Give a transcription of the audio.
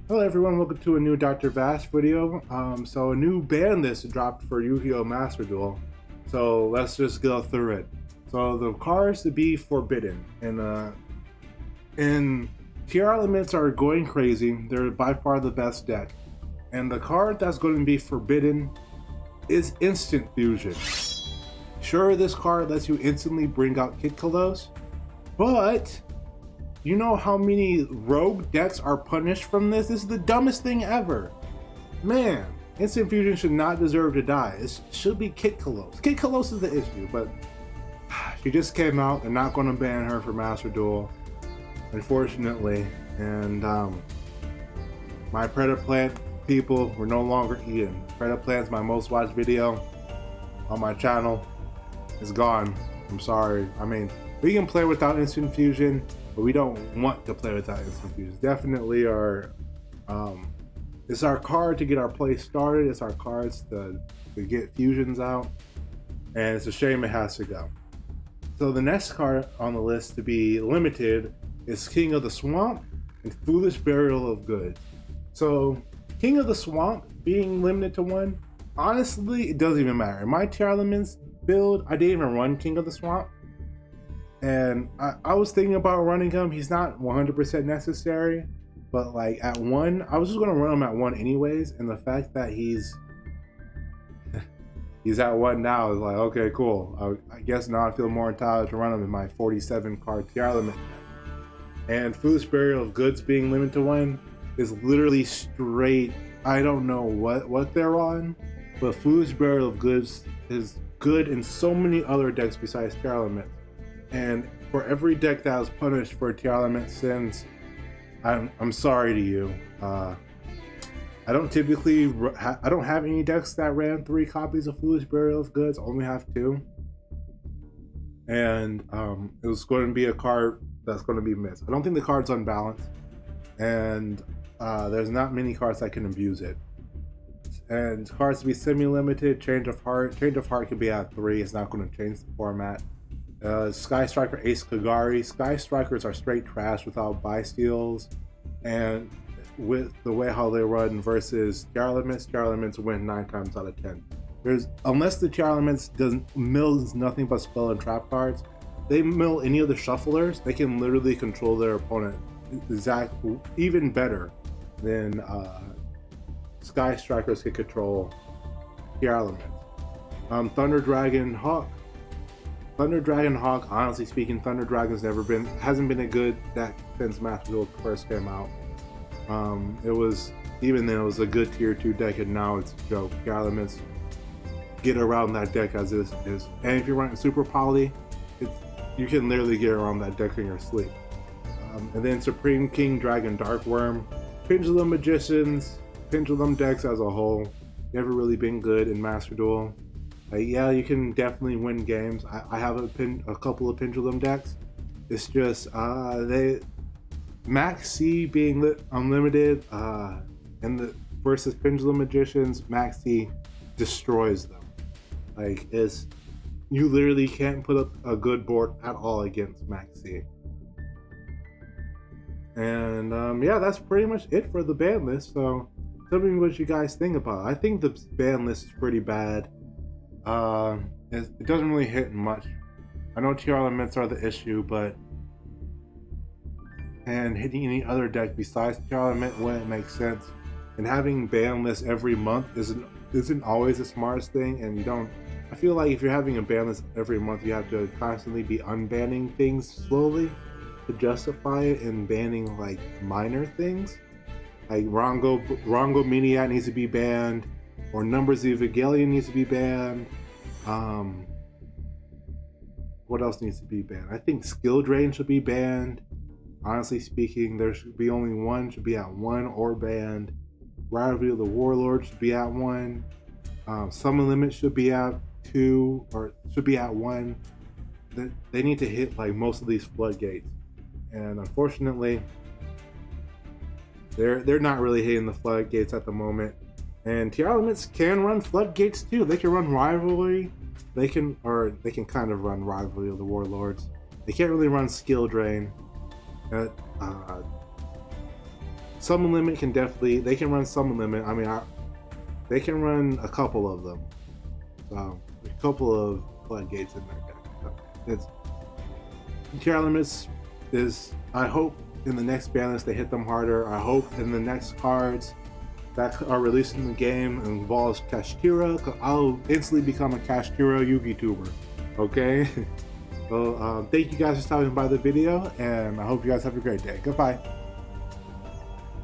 Hello everyone, welcome to a new Dr. Vast video. So a new ban list dropped for Yu-Gi-Oh! Master Duel. So let's just go through it. So the cards to be forbidden and tier elements are going crazy. They're by far the best deck. And the card that's going to be forbidden is Instant Fusion. Sure, this card lets you instantly bring out Kid Kalos, but you know how many rogue decks are punished from this? This is the dumbest thing ever. Man, Instant Fusion should not deserve to die. It should be Kid Kalos. Kid Kalos is the issue, but she just came out. They're not going to ban her for Master Duel, unfortunately. And my Predator Plant people were no longer eaten. Predator Plant's my most watched video on my channel. It's gone. I'm sorry. I mean, we can play without Instant Fusion, but we don't want to play without Instant Fusion. Definitely it's our card to get our play started. It's our cards to get fusions out, and it's a shame it has to go. So the next card on the list to be limited is King of the Swamp and Foolish Burial of Goods. So King of the Swamp being limited to one, honestly, it doesn't even matter. In my tier elements build, I didn't even run King of the Swamp. And I was thinking about running him. He's not 100% necessary, but like at one, I was just gonna run him at one anyways. And the fact that he's at one now is like, okay, cool. I guess now I feel more entitled to run him in my 47 card tier element. And Foolish Burial of Goods being limited to one is literally straight. I don't know what they're on, but Foolish Burial of Goods is good in so many other decks besides tier elements. And for every deck that was punished for tier element sins, I'm sorry to you. I don't typically I don't have any decks that ran 3 copies of Foolish Burial of Goods. I only have 2, and it was going to be a card that's going to be missed. I don't think the card's unbalanced, and there's not many cards that can abuse it. And cards to be semi-limited, Change of Heart. Change of Heart can be at 3. It's not going to change the format. Sky Striker, Ace Kagari. Sky Strikers are straight trash without buy steals, and with the way how they run versus tier elements win 9 times out of 10. Unless the tier elements mills nothing but spell and trap cards, they mill any of the shufflers, they can literally control their opponent even better than Sky Strikers can control tier elements. Thunder Dragon Hawk. Honestly speaking, Thunder Dragon's hasn't been a good deck since Master Duel first came out. Even then it was a good tier 2 deck, and now it's a joke. Tier elements get around that deck as is. And if you're running Super Poly, you can literally get around that deck in your sleep. And then Supreme King Dragon Dark Worm. Pendulum Magicians, Pendulum decks as a whole, never really been good in Master Duel. Yeah, you can definitely win games. I have a couple of Pendulum decks. It's just Max C being unlimited, and versus Pendulum Magicians, Max C destroys them. Like you literally can't put up a good board at all against Max C. And yeah, that's pretty much it for the ban list. So tell me what you guys think about it. I think the ban list is pretty bad. It doesn't really hit much. I know tier elements are the issue, and hitting any other deck besides tier element wouldn't make sense. And having ban lists every month isn't always the smartest thing. And I feel like if you're having a ban list every month, you have to constantly be unbanning things slowly to justify it, and banning like minor things. Like Rongo Maniac needs to be banned, or Numbers Evangelion needs to be banned. What else needs to be banned? I think Skill Drain should be banned. Honestly speaking, there should be only one, should be at 1 or banned. Rivalry of the Warlord should be at 1. Summon Limit should be at 2, or should be at 1. They need to hit like most of these floodgates, and unfortunately, they're not really hitting the floodgates at the moment. And tier elements can run floodgates too. They can run Rivalry. They can kind of run Rivalry of the Warlords. They can't really run Skill Drain. Summon Limit can definitely, they can run Summon Limit. I mean, they can run a couple of them. So, a couple of floodgates in their deck. So, it's, Care Limits is, I hope in the next balance they hit them harder. I hope in the next cards that are released in the game involves Kashkira, because I'll instantly become a Kashkira Yugi tuber. Okay? So thank you guys for stopping by the video, and I hope you guys have a great day. Goodbye.